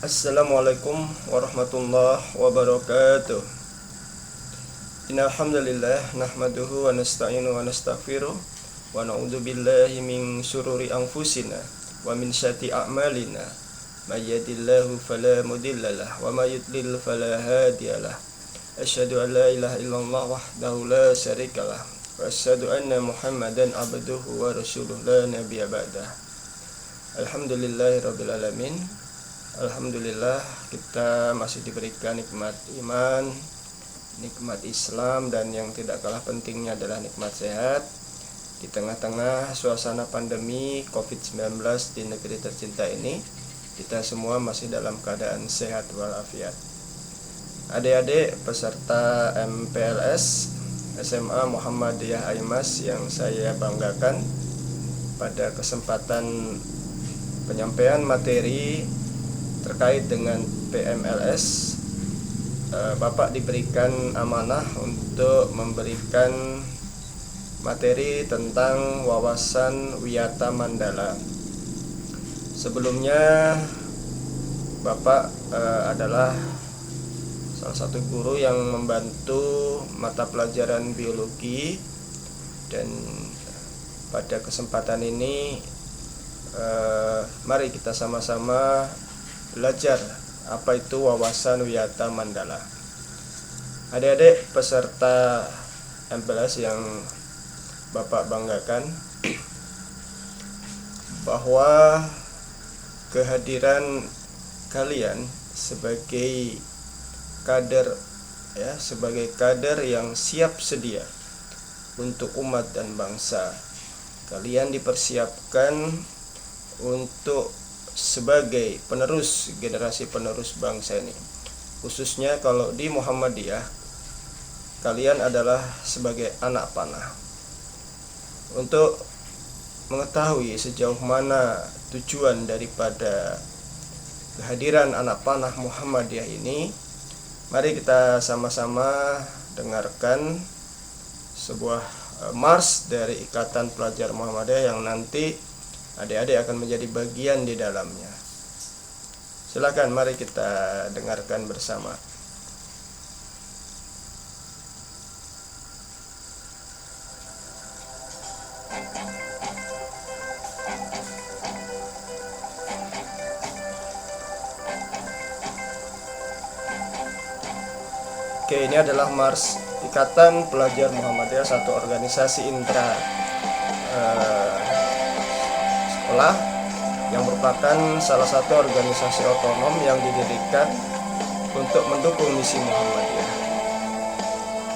Assalamualaikum warahmatullahi wabarakatuh. Innal hamdalillah nahmaduhu wa nasta'inu wa nastaghfiruh wa na'udzu billahi min syururi anfusina wa min syarri a'malina. May yahdihillahu fala mudhillalah wa may yudlil fala hadiyalah. Asyhadu an la ilaha illallah wahdahu la syarikalah wa asyhadu anna Muhammadan abduhu wa rasuluh la nabiyya ba'dah. Alhamdulillahirabbil alamin. Alhamdulillah kita masih diberikan nikmat iman, nikmat Islam, dan yang tidak kalah pentingnya adalah nikmat sehat. Di tengah-tengah suasana pandemi COVID-19 di negeri tercinta ini, kita semua masih dalam keadaan sehat walafiat. Adik-adik peserta MPLS SMA Muhammadiyah Aimas yang saya banggakan, pada kesempatan penyampaian materi terkait dengan PMLS, Bapak diberikan amanah untuk memberikan materi tentang wawasan Wiyata Mandala. Sebelumnya Bapak adalah salah satu guru yang membantu mata pelajaran biologi, dan pada kesempatan ini mari kita sama-sama belajar apa itu wawasan Wiyata Mandala. Adik-adik peserta MPLS yang Bapak banggakan, bahwa kehadiran kalian sebagai kader, sebagai kader yang siap sedia untuk umat dan bangsa, kalian dipersiapkan untuk sebagai penerus, generasi penerus bangsa ini. Khususnya kalau di Muhammadiyah, kalian adalah sebagai anak panah. Untuk mengetahui sejauh mana tujuan daripada kehadiran anak panah Muhammadiyah ini, mari kita sama-sama dengarkan sebuah mars dari Ikatan Pelajar Muhammadiyah yang nanti adik-adik akan menjadi bagian di dalamnya. Silakan, mari kita dengarkan bersama. Oke, ini adalah mars Ikatan Pelajar Muhammadiyah, satu organisasi intra sekolah yang merupakan salah satu organisasi otonom yang didirikan untuk mendukung misi Muhammadiyah.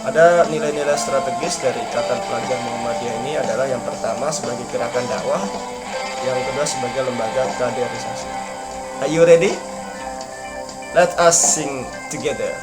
Ada nilai-nilai strategis dari Ikatan Pelajar Muhammadiyah ini adalah yang pertama sebagai gerakan dakwah, yang kedua sebagai lembaga kaderisasi. Are you ready? Let us sing together.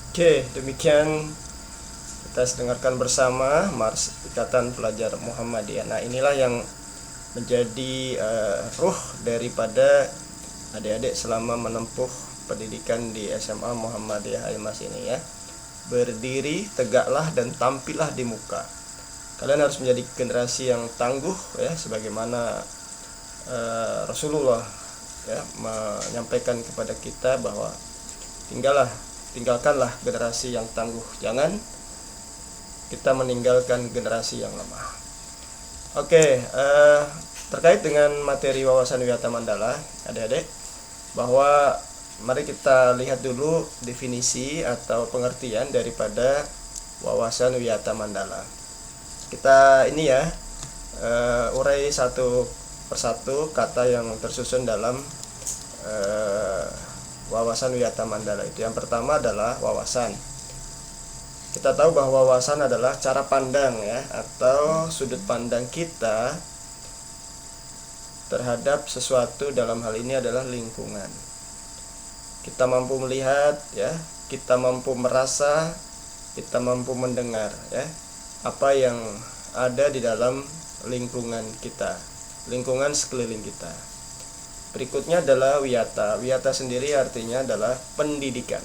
Oke, demikian kita dengarkan bersama Mars Ikatan Pelajar Muhammadiyah. Nah, inilah yang menjadi ruh daripada adik-adik selama menempuh pendidikan di SMA Muhammadiyah Al-Mas ini ya. Berdiri tegaklah dan tampillah di muka. Kalian harus menjadi generasi yang tangguh ya, sebagaimana Rasulullah ya menyampaikan kepada kita bahwa tinggalkanlah generasi yang tangguh, jangan kita meninggalkan generasi yang lemah. Oke, terkait dengan materi wawasan Wiyata Mandala, adik-adik, bahwa mari kita lihat dulu definisi atau pengertian daripada wawasan Wiyata Mandala. Kita ini ya urai satu persatu kata yang tersusun dalam wawasan Wiyata Mandala itu. Yang pertama adalah wawasan. Kita tahu bahwa wawasan adalah cara pandang ya, atau sudut pandang kita terhadap sesuatu, dalam hal ini adalah lingkungan. Kita mampu melihat ya, kita mampu merasa, kita mampu mendengar ya, apa yang ada di dalam lingkungan kita, lingkungan sekeliling kita. Berikutnya adalah wiyata. Wiyata sendiri artinya adalah pendidikan.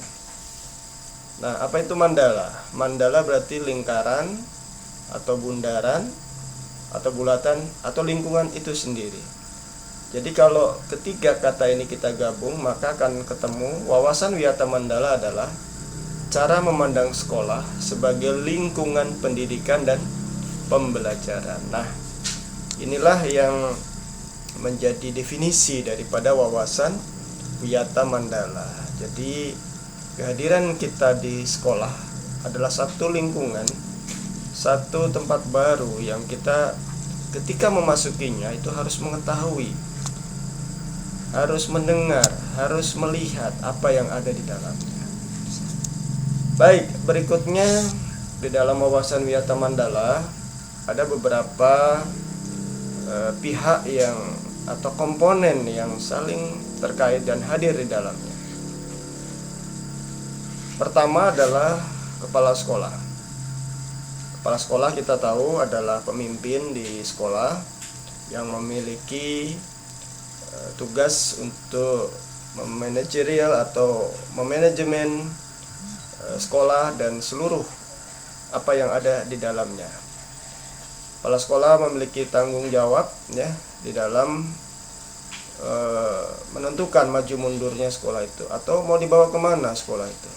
Nah, apa itu mandala? Mandala berarti lingkaran atau bundaran atau bulatan atau lingkungan itu sendiri. Jadi kalau ketiga kata ini kita gabung, maka akan ketemu wawasan Wiyata Mandala adalah cara memandang sekolah sebagai lingkungan pendidikan dan pembelajaran. Nah, inilah yang menjadi definisi daripada wawasan Wiyata Mandala. Jadi kehadiran kita di sekolah adalah satu lingkungan, satu tempat baru yang kita ketika memasukinya itu harus mengetahui, harus mendengar, harus melihat apa yang ada di dalamnya. Baik, berikutnya di dalam wawasan Wiyata Mandala ada beberapa pihak yang atau komponen yang saling terkait dan hadir di dalamnya. Pertama adalah kepala sekolah. Kepala sekolah kita tahu adalah pemimpin di sekolah yang memiliki tugas untuk memanajerial atau memanajemen sekolah dan seluruh apa yang ada di dalamnya. Kepala sekolah memiliki tanggung jawab ya di dalam menentukan maju mundurnya sekolah itu atau mau dibawa kemana sekolah itu.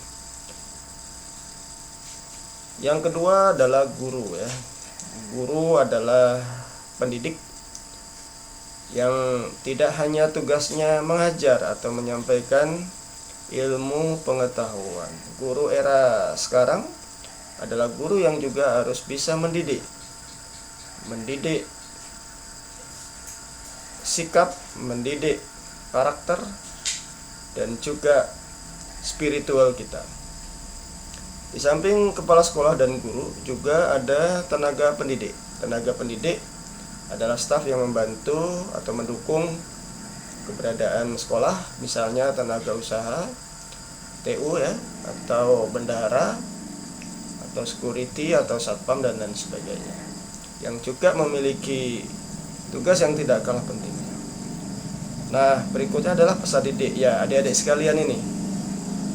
Yang kedua adalah guru ya. Guru adalah pendidik yang tidak hanya tugasnya mengajar atau menyampaikan ilmu pengetahuan. Guru era sekarang adalah guru yang juga harus bisa mendidik sikap, mendidik karakter, dan juga spiritual kita. Di samping kepala sekolah dan guru juga ada tenaga pendidik. Tenaga pendidik adalah staf yang membantu atau mendukung keberadaan sekolah, misalnya tenaga usaha, TU ya, atau bendahara, atau security, atau satpam dan lain sebagainya, yang juga memiliki tugas yang tidak kalah penting. Nah, berikutnya adalah peserta didik. Ya, adik-adik sekalian ini,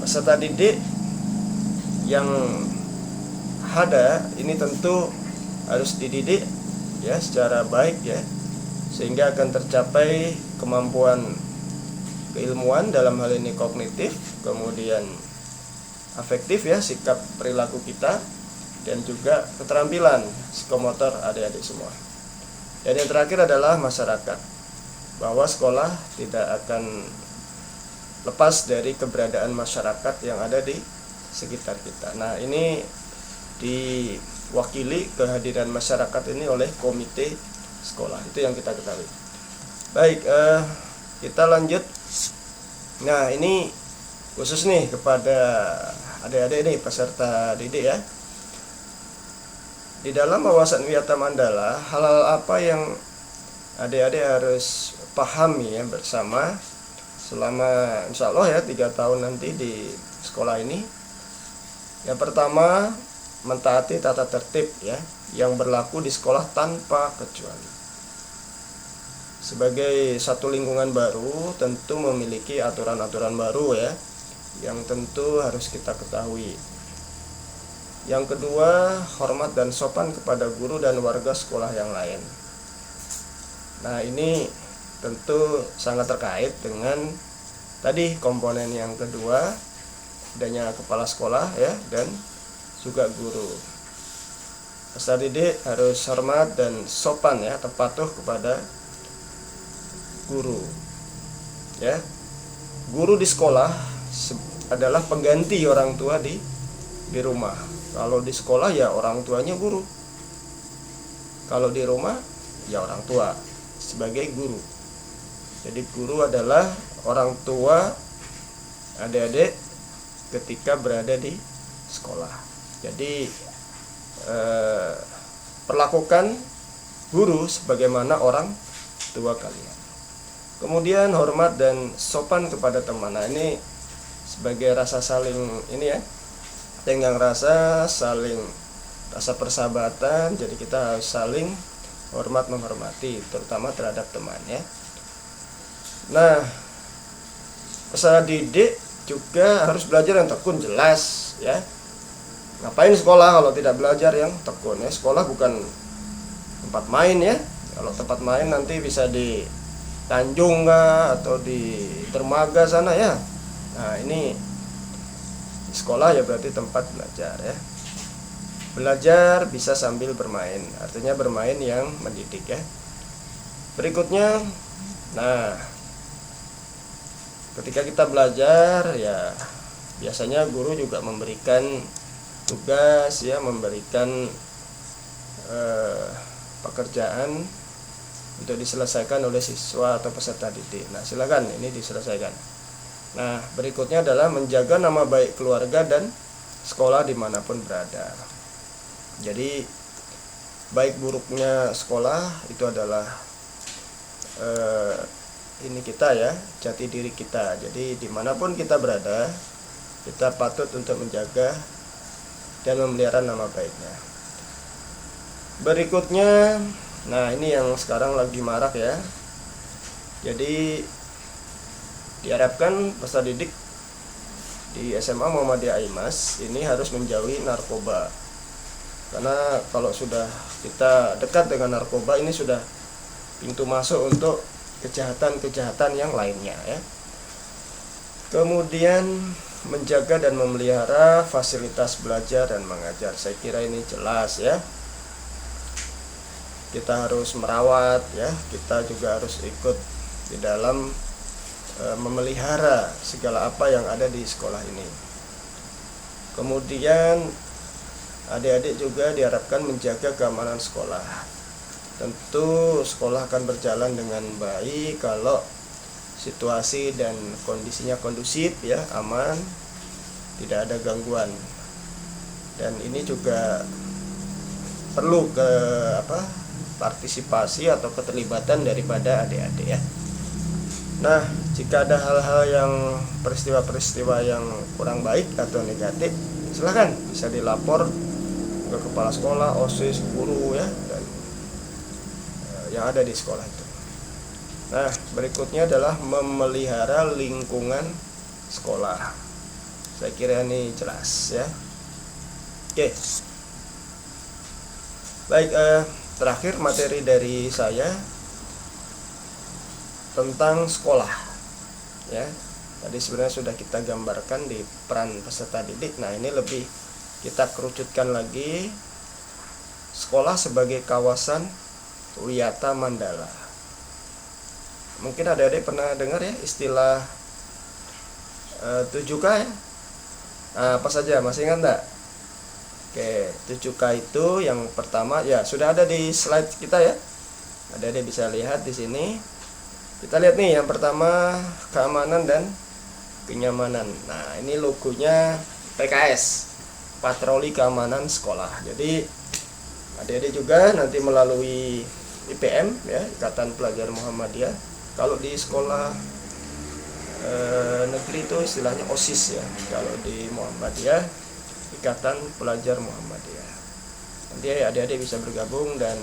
peserta didik yang ada ini tentu harus dididik ya secara baik ya, sehingga akan tercapai kemampuan keilmuan, dalam hal ini kognitif, kemudian afektif ya, sikap perilaku kita, dan juga keterampilan psikomotor adik-adik semua. Dan yang terakhir adalah masyarakat, bahwa sekolah tidak akan lepas dari keberadaan masyarakat yang ada di sekitar kita. Nah, ini diwakili kehadiran masyarakat ini oleh komite sekolah, itu yang kita ketahui. Baik, kita lanjut. Nah, ini khusus nih kepada adik-adik nih peserta didik ya. Di dalam wawasan Wiyata Mandala, hal-hal apa yang adik-adik harus pahami ya bersama selama insya Allah ya 3 tahun nanti di sekolah ini. Yang pertama, mentaati tata tertib ya yang berlaku di sekolah tanpa kecuali. Sebagai satu lingkungan baru tentu memiliki aturan-aturan baru ya yang tentu harus kita ketahui. Yang kedua, hormat dan sopan kepada guru dan warga sekolah yang lain. Nah, ini tentu sangat terkait dengan tadi komponen yang kedua, adanya kepala sekolah ya dan juga guru. Peserta didik harus hormat dan sopan ya, patuh kepada guru. Ya. Guru di sekolah adalah pengganti orang tua di rumah. Kalau di sekolah ya orang tuanya guru. Kalau di rumah ya orang tua sebagai guru. Jadi guru adalah orang tua adik-adik ketika berada di sekolah. Jadi perlakukan guru sebagaimana orang tua kalian. Kemudian hormat dan sopan kepada teman. Nah, ini sebagai rasa saling ini ya, dengan rasa persahabatan. Jadi kita harus saling hormat menghormati, terutama terhadap teman ya. Nah, peserta didik juga harus belajar yang tekun, jelas ya. Ngapain sekolah kalau tidak belajar yang tekun ya? Sekolah bukan tempat main ya. Kalau tempat main nanti bisa di Tanjung atau di dermaga sana ya. Nah, ini sekolah ya berarti tempat belajar ya. Belajar bisa sambil bermain, artinya bermain yang mendidik ya. Berikutnya, nah, ketika kita belajar ya biasanya guru juga memberikan tugas ya, memberikan pekerjaan untuk diselesaikan oleh siswa atau peserta didik. Nah, silakan ini diselesaikan. Nah, berikutnya adalah menjaga nama baik keluarga dan sekolah dimanapun berada. Jadi baik buruknya sekolah itu adalah ini kita ya, jati diri kita. Jadi dimanapun kita berada, kita patut untuk menjaga dan memelihara nama baiknya. Berikutnya, nah ini yang sekarang lagi marak ya. Jadi diharapkan peserta didik di SMA Muhammadiyah Aimas ini harus menjauhi narkoba. Karena kalau sudah kita dekat dengan narkoba, ini sudah pintu masuk untuk kejahatan-kejahatan yang lainnya ya. Kemudian menjaga dan memelihara fasilitas belajar dan mengajar. Saya kira ini jelas ya. Kita harus merawat ya, kita juga harus ikut di dalam memelihara segala apa yang ada di sekolah ini. Kemudian adik-adik juga diharapkan menjaga keamanan sekolah. Tentu sekolah akan berjalan dengan baik kalau situasi dan kondisinya kondusif ya, aman, tidak ada gangguan. Dan ini juga perlu partisipasi atau keterlibatan daripada adik-adik ya. Nah, jika ada hal-hal yang peristiwa-peristiwa yang kurang baik atau negatif, silakan bisa dilapor ke kepala sekolah, OSIS, guru ya, dan yang ada di sekolah itu. Nah, berikutnya adalah memelihara lingkungan sekolah. Saya kira ini jelas ya. Oke. Baik, terakhir materi dari saya tentang sekolah ya. Tadi sebenarnya sudah kita gambarkan di peran peserta didik. Nah, ini lebih kita kerucutkan lagi, sekolah sebagai kawasan wisata mandala. Mungkin adik-adik pernah dengar ya istilah 7K ya. Apa saja, masih ingat enggak? Oke, 7K itu yang pertama ya sudah ada di slide kita ya. Adik-adik bisa lihat di sini. Kita lihat nih, yang pertama keamanan dan kenyamanan. Nah, ini logonya PKS, Patroli Keamanan Sekolah. Jadi adik-adik juga nanti melalui IPM ya, Ikatan Pelajar Muhammadiyah. Kalau di sekolah negeri itu istilahnya OSIS ya. Kalau di Muhammadiyah Ikatan Pelajar Muhammadiyah. Nanti adik-adik bisa bergabung dan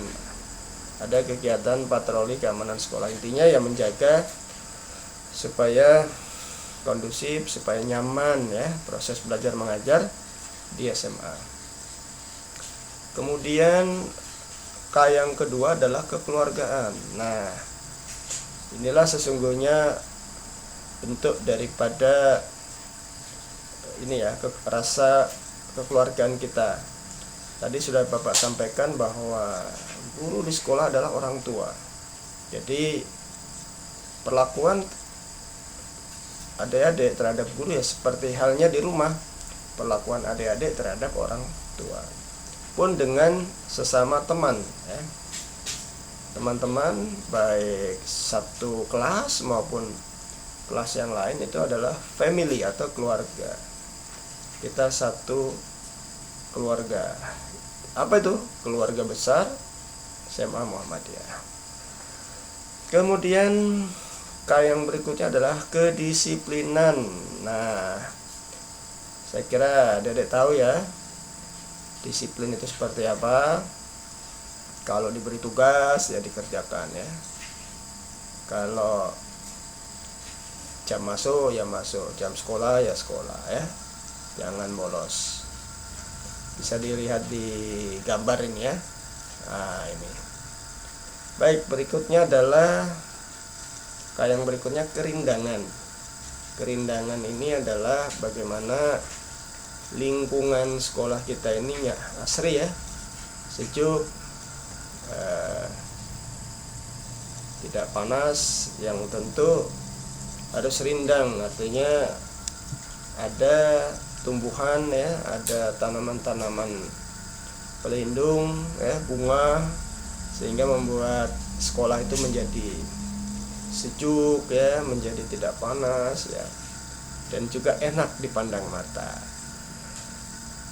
ada kegiatan patroli keamanan sekolah. Intinya ya menjaga supaya kondusif, supaya nyaman ya proses belajar mengajar di SMA. Kemudian yang kedua adalah kekeluargaan. Nah, inilah sesungguhnya bentuk daripada ini ya, rasa kekeluargaan kita. Tadi sudah Bapak sampaikan bahwa guru di sekolah adalah orang tua. Jadi perlakuan adik-adik terhadap guru ya seperti halnya di rumah, perlakuan adik-adik terhadap orang tua pun dengan sesama teman ya. Teman-teman baik satu kelas maupun kelas yang lain itu adalah family atau keluarga. Kita satu keluarga. Apa itu? Keluarga besar SMA Muhammadiyah. Kemudian yang berikutnya adalah kedisiplinan. Nah, saya kira adik-adik tahu ya disiplin itu seperti apa. Kalau diberi tugas ya dikerjakan ya. Kalau jam masuk ya masuk, jam sekolah ya sekolah ya. Jangan bolos. Bisa dilihat di gambar ini ya. Nah, ini. Baik, berikutnya adalah yang berikutnya kerindangan. Kerindangan ini adalah bagaimana lingkungan sekolah kita ini ya asri ya, sejuk, tidak panas, yang tentu harus rindang, artinya ada tumbuhan ya, ada tanaman-tanaman pelindung ya, bunga, sehingga membuat sekolah itu menjadi sejuk ya, menjadi tidak panas ya, dan juga enak dipandang mata.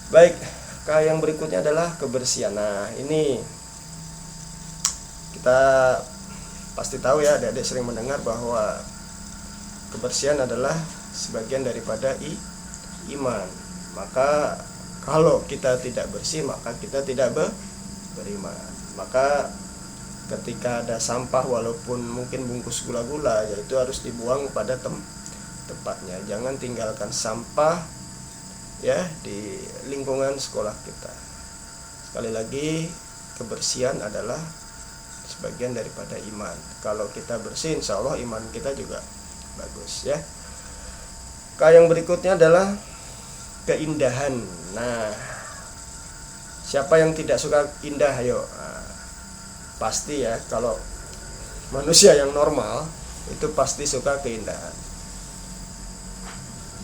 Baik, yang berikutnya adalah kebersihan. Nah, ini kita pasti tahu ya, adik-adik sering mendengar bahwa kebersihan adalah sebagian daripada iman. Maka kalau kita tidak bersih, maka kita tidak beriman. Maka ketika ada sampah walaupun mungkin bungkus gula-gula, yaitu harus dibuang pada tempatnya. Jangan tinggalkan sampah ya di lingkungan sekolah kita. Sekali lagi, kebersihan adalah sebagian daripada iman. Kalau kita bersih, insya Allah iman kita juga bagus ya. Yang berikutnya adalah keindahan. Nah, siapa yang tidak suka indah? Ayo, nah, pasti ya, kalau manusia yang normal itu pasti suka keindahan.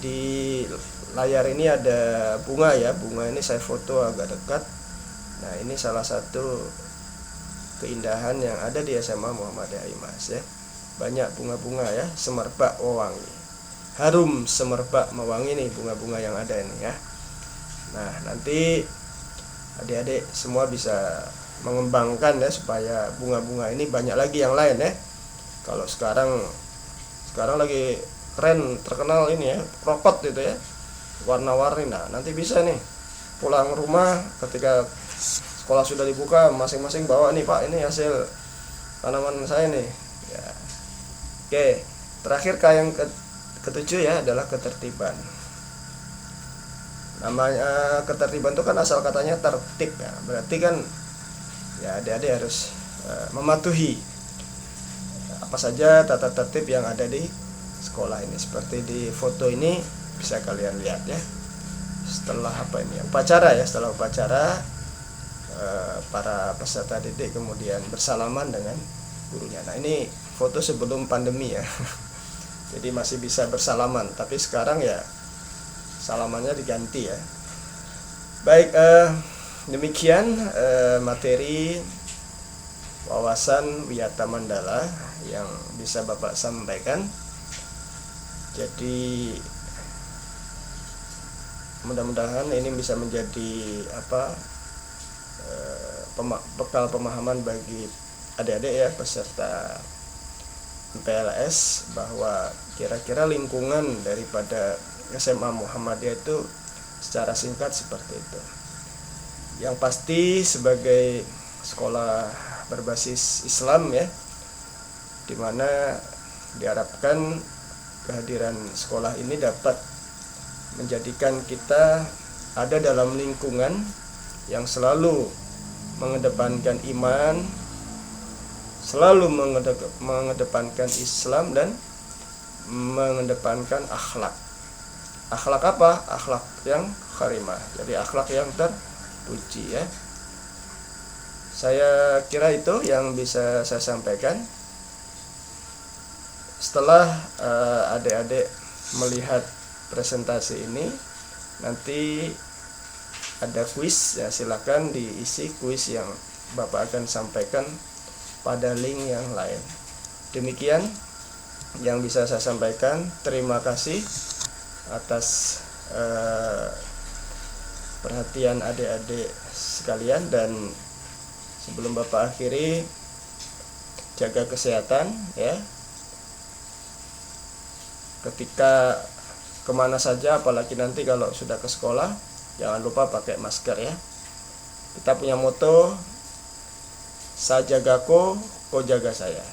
Di layar ini ada bunga ya, bunga ini saya foto agak dekat. Nah, ini salah satu keindahan yang ada di SMA Muhammadiyah Imas ya. Banyak bunga-bunga ya, semerbak mewangi. Harum semerbak mewangi nih bunga-bunga yang ada ini ya. Nah, nanti adik-adik semua bisa mengembangkan ya supaya bunga-bunga ini banyak lagi yang lain ya. Kalau sekarang lagi tren terkenal ini ya, rokot itu ya, warna-warni. Nah, nanti bisa nih pulang rumah ketika sekolah sudah dibuka, masing-masing bawa nih, Pak, ini hasil tanaman saya nih ya. Oke, terakhir yang ketujuh ya adalah ketertiban. Namanya ketertiban itu kan asal katanya tertib ya, berarti kan ya adik-adik harus mematuhi apa saja tata tertib yang ada di sekolah ini. Seperti di foto ini bisa kalian lihat ya. Setelah upacara ya, setelah upacara para peserta didik kemudian bersalaman dengan gurunya. Nah, ini foto sebelum pandemi ya. Jadi masih bisa bersalaman, tapi sekarang ya salamannya diganti ya. Baik, demikian materi wawasan Wiyata Mandala yang bisa Bapak sampaikan. Jadi mudah-mudahan ini bisa menjadi bekal pemahaman bagi adik-adik ya peserta PLS, bahwa kira-kira lingkungan daripada SMA Muhammadiyah itu secara singkat seperti itu. Yang pasti sebagai sekolah berbasis Islam ya, dimana diharapkan kehadiran sekolah ini dapat menjadikan kita ada dalam lingkungan yang selalu mengedepankan iman, selalu mengedepankan Islam, dan mengedepankan akhlak. Akhlak apa? Akhlak yang karimah. Jadi akhlak yang terpuji ya. Saya kira itu yang bisa saya sampaikan. Setelah adik-adik melihat presentasi ini, nanti ada kuis ya, silakan diisi kuis yang Bapak akan sampaikan pada link yang lain. Demikian yang bisa saya sampaikan. Terima kasih atas perhatian adik-adik sekalian, dan sebelum Bapak akhiri, jaga kesehatan ya. Ketika kemana saja, apalagi nanti kalau sudah ke sekolah, jangan lupa pakai masker ya. Kita punya moto, saya jagaku, kau jaga saya.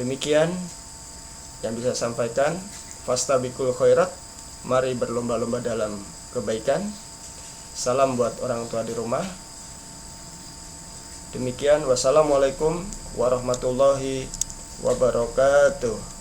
Demikian yang bisa saya sampaikan. Fastabiqul khairat, mari berlomba-lomba dalam kebaikan. Salam buat orang tua di rumah. Demikian, wassalamualaikum warahmatullahi wabarakatuh.